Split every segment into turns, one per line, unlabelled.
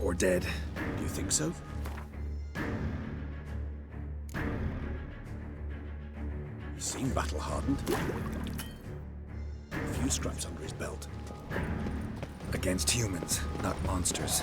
Or dead.
Do you think so? He seemed battle-hardened. A few scraps under his belt.
Against humans, not monsters.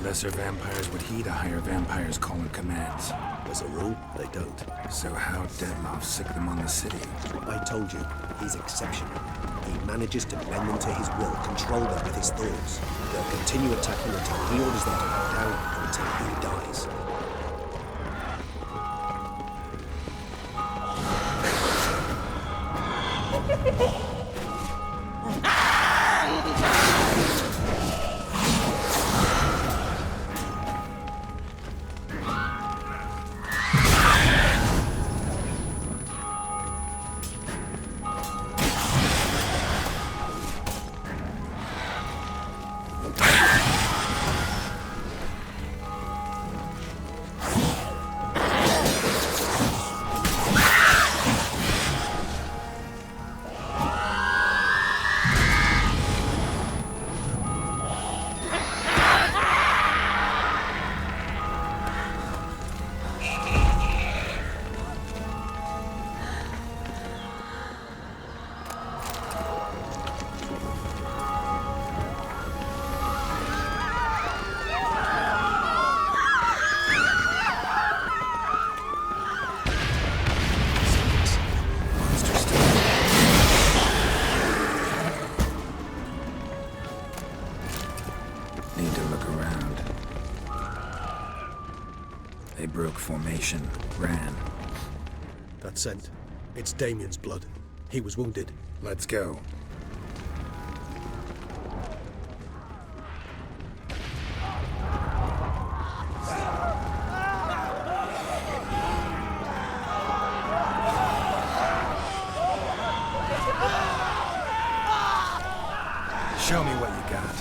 Lesser vampires would heed a higher vampire's call and commands.
As a rule, they don't.
So how Deadloff sick them on the city?
I told you, he's exceptional. He manages to bend them to his will, control them with his thoughts. They'll continue attacking until he orders them to back down, until he dies.
Formation. Ran.
That scent. It's Damien's blood. He was wounded.
Let's go. Show me what you got.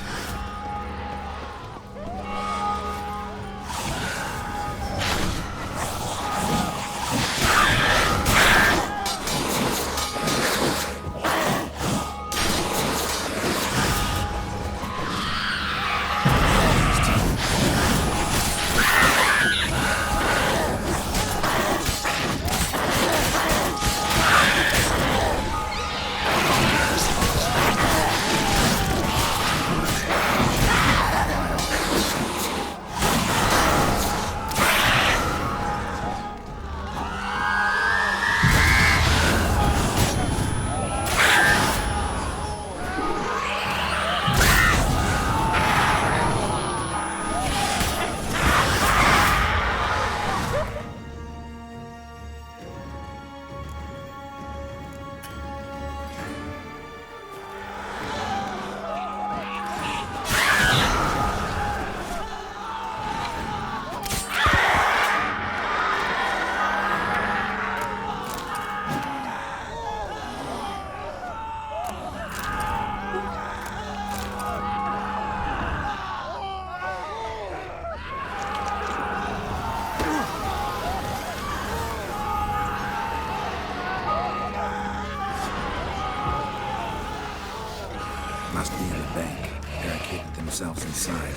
Must be in the bank, barricaded themselves inside.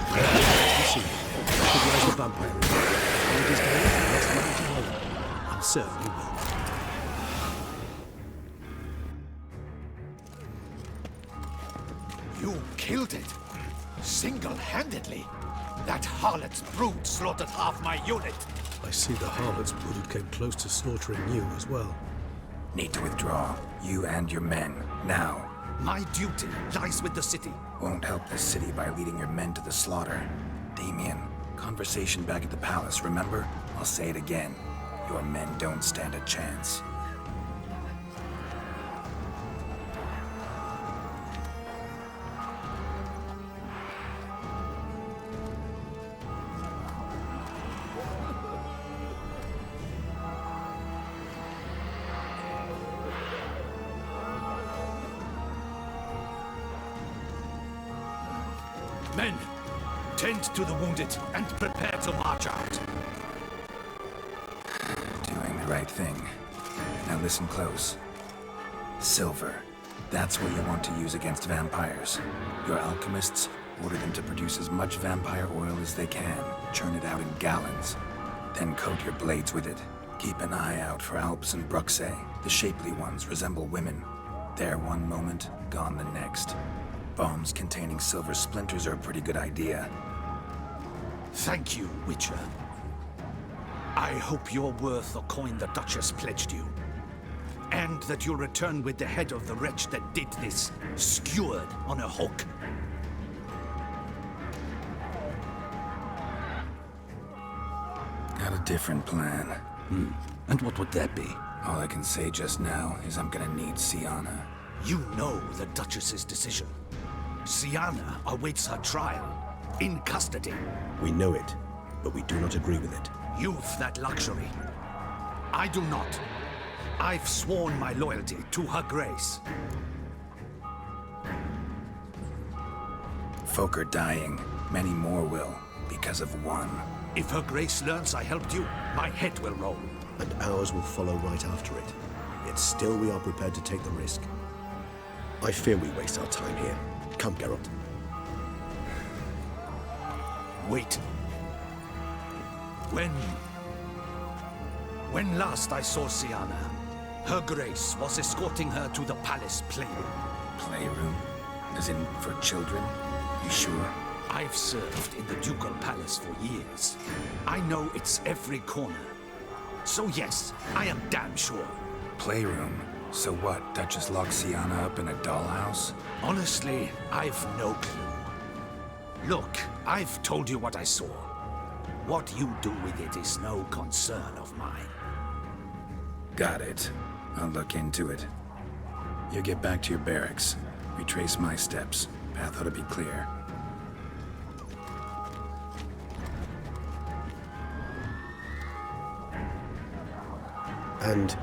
You see, recognize the vampire. All it is to him, next man to hold. I'm certain you will.
You killed it. Single-handedly. That harlot's brood slaughtered half my unit.
I see the harlot's brood came close to slaughtering you as well.
Need to withdraw. You and your men. Now.
My duty lies with the city.
Won't help the city by leading your men to the slaughter. Damien, conversation back at the palace, remember? I'll say it again. Your men don't stand a chance.
Men, tend to the wounded and prepare to march out.
Doing the right thing. Now listen close. Silver. That's what you want to use against vampires. Your alchemists, order them to produce as much vampire oil as they can. Churn it out in gallons. Then coat your blades with it. Keep an eye out for Alps and Bruxae. The shapely ones resemble women. There one moment, gone the next. Bombs containing silver splinters are a pretty good idea.
Thank you, Witcher. I hope you're worth the coin the Duchess pledged you. And that you'll return with the head of the wretch that did this, skewered on a hook.
Got a different plan.
And what would that be?
All I can say just now is I'm gonna need Sienna.
You know the Duchess's decision. Sienna awaits her trial, in custody.
We know it, but we do not agree with it.
You've that luxury. I do not. I've sworn my loyalty to her grace.
Folk are dying. Many more will, because of one.
If her grace learns I helped you, my head will roll.
And ours will follow right after it. Yet still we are prepared to take the risk. I fear we waste our time here. Come, Geralt.
Wait. When last I saw Sienna, her grace was escorting her to the palace playroom.
Playroom? As in for children? You sure?
I've served in the ducal palace for years. I know it's every corner. So yes, I am damn sure.
Playroom? So what, Duchess locked Sienna up in a dollhouse?
Honestly, I've no clue. Look, I've told you what I saw. What you do with it is no concern of mine.
Got it. I'll look into it. You get back to your barracks. Retrace my steps. Path ought to be clear.
And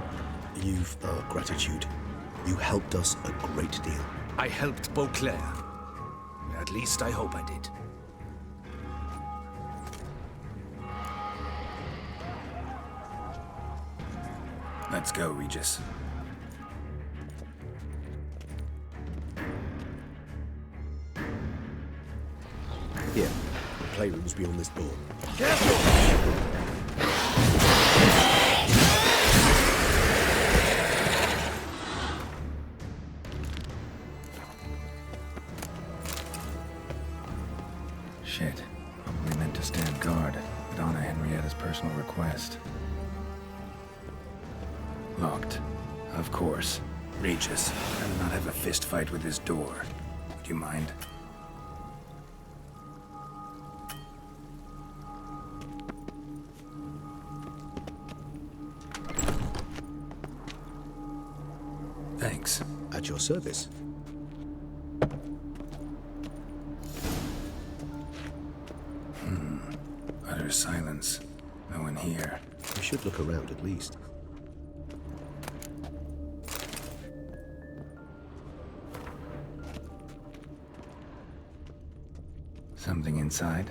you've our gratitude. You helped us a great deal.
I helped Beauclair. At least I hope I did.
Let's go, Regis.
Here, the playroom's beyond this door.
Shit. Probably meant to stand guard, but on Henrietta's personal request. Locked. Of course. Regis, I do not have a fist fight with this door. Would you mind? Thanks.
At your service.
Utter silence. No one here.
We should look around at least.
Something inside?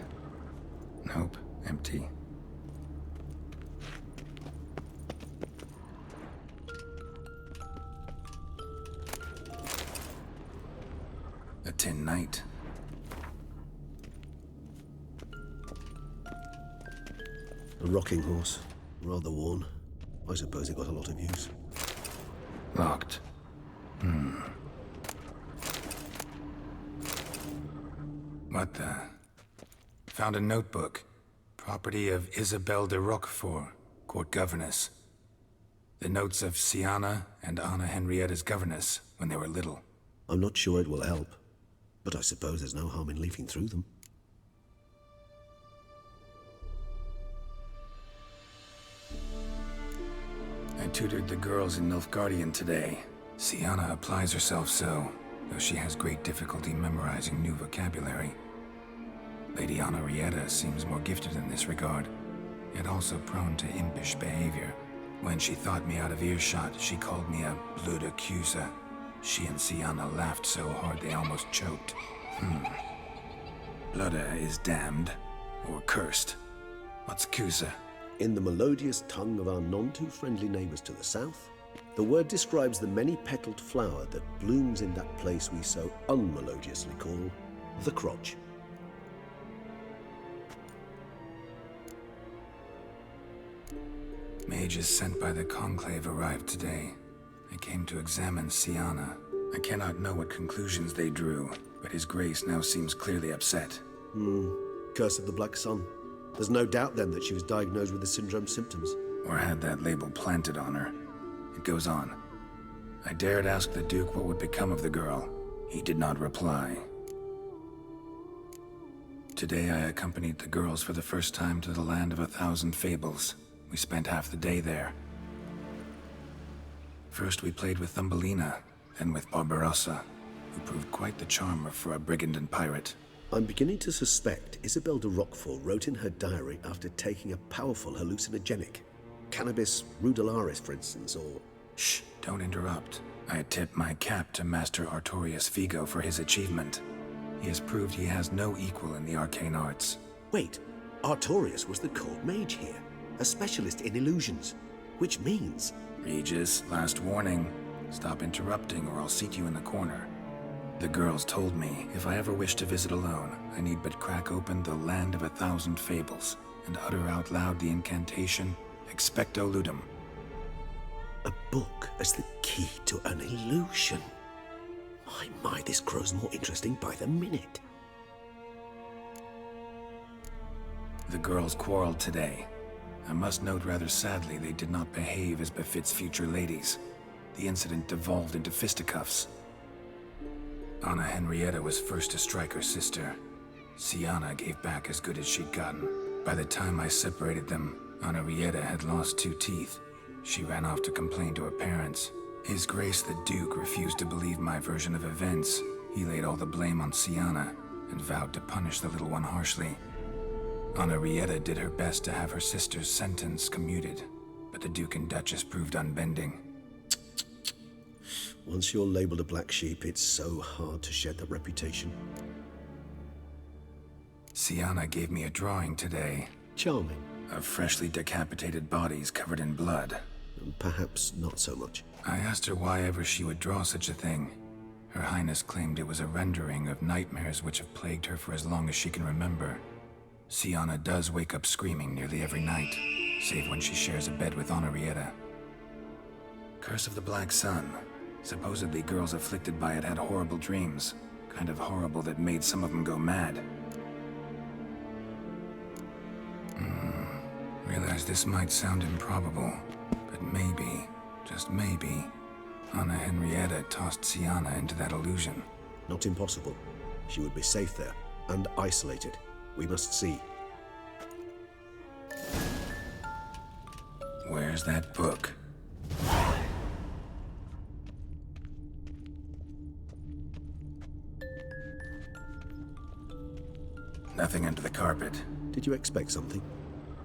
Nope. Empty. A tin knight.
A rocking horse. Rather worn. I suppose it got a lot of use.
Locked. What the? found a notebook. Property of Isabelle de Roquefort, court governess. The notes of Sienna and Anna Henrietta's governess when they were little.
I'm not sure it will help, but I suppose there's no harm in leafing through them.
I tutored the girls in Nilfgaardian today. Sienna applies herself so, though she has great difficulty memorizing new vocabulary. Lady Henrietta seems more gifted in this regard, yet also prone to impish behavior. When she thought me out of earshot, she called me a blood accuser. She and Sienna laughed so hard they almost choked. Blooda is damned, or cursed. What's Cusa?
In the melodious tongue of our none-too-friendly neighbours to the south, the word describes the many-petaled flower that blooms in that place we so unmelodiously call the crotch.
Mages sent by the Conclave arrived today. I came to examine Sienna. I cannot know what conclusions they drew, but His Grace now seems clearly upset.
Curse of the Black Sun. There's no doubt then that she was diagnosed with the syndrome symptoms.
Or had that label planted on her. It goes on. I dared ask the Duke what would become of the girl. He did not reply. Today I accompanied the girls for the first time to the land of 1,000 fables. We spent half the day there. First we played with Thumbelina, then with Barbarossa, who proved quite the charmer for a brigand and pirate.
I'm beginning to suspect Isabelle de Roquefort wrote in her diary after taking a powerful hallucinogenic. Cannabis rudularis, for instance, or...
Shh, don't interrupt. I tip my cap to Master Artorius Vigo for his achievement. He has proved he has no equal in the arcane arts.
Wait, Artorius was the court mage here, a specialist in illusions, which means...
Regis, last warning. Stop interrupting or I'll seat you in the corner. The girls told me if I ever wish to visit alone, I need but crack open the land of 1,000 fables and utter out loud the incantation, Expecto Ludum.
A book as the key to an illusion. My, this grows more interesting by the minute.
The girls quarreled today. I must note rather sadly they did not behave as befits future ladies. The incident devolved into fisticuffs. Anna Henrietta was first to strike her sister. Sienna gave back as good as she'd gotten. By the time I separated them, Henrietta had lost 2 teeth. She ran off to complain to her parents. His Grace the Duke refused to believe my version of events. He laid all the blame on Sienna and vowed to punish the little one harshly. Henrietta did her best to have her sister's sentence commuted, but the Duke and Duchess proved unbending.
Once you're labeled a black sheep, it's so hard to shed that reputation.
Sienna gave me a drawing today.
Charming.
Of freshly decapitated bodies covered in blood.
Perhaps not so much.
I asked her why ever she would draw such a thing. Her Highness claimed it was a rendering of nightmares which have plagued her for as long as she can remember. Sienna does wake up screaming nearly every night, save when she shares a bed with Henrietta. Curse of the Black Sun. Supposedly girls afflicted by it had horrible dreams. Kind of horrible that made some of them go mad. Realize this might sound improbable, but maybe, just maybe, Anna Henrietta tossed Sienna into that illusion.
Not impossible. She would be safe there, and isolated. We must see.
Where's that book? Nothing under the carpet.
Did you expect something?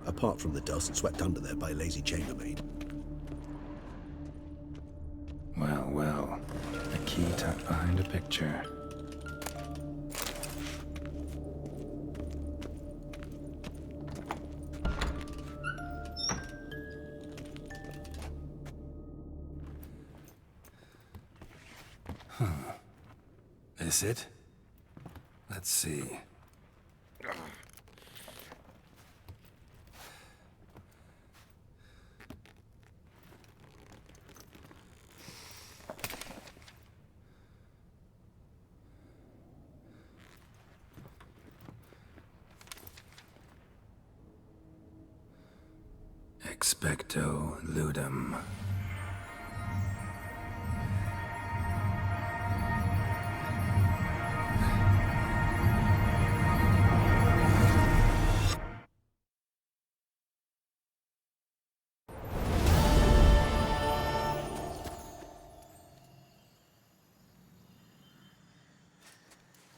Apart from the dust swept under there by a lazy chambermaid.
Well, well. A key tucked behind a picture. This it? Let's see. Expecto ludum.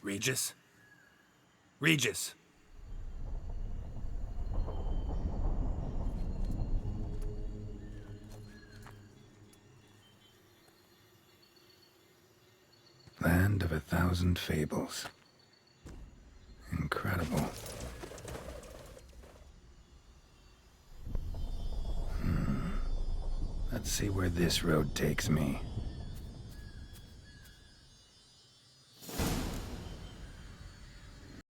Regis? Regis! Land of 1,000 fables. Incredible. Let's see where this road takes me.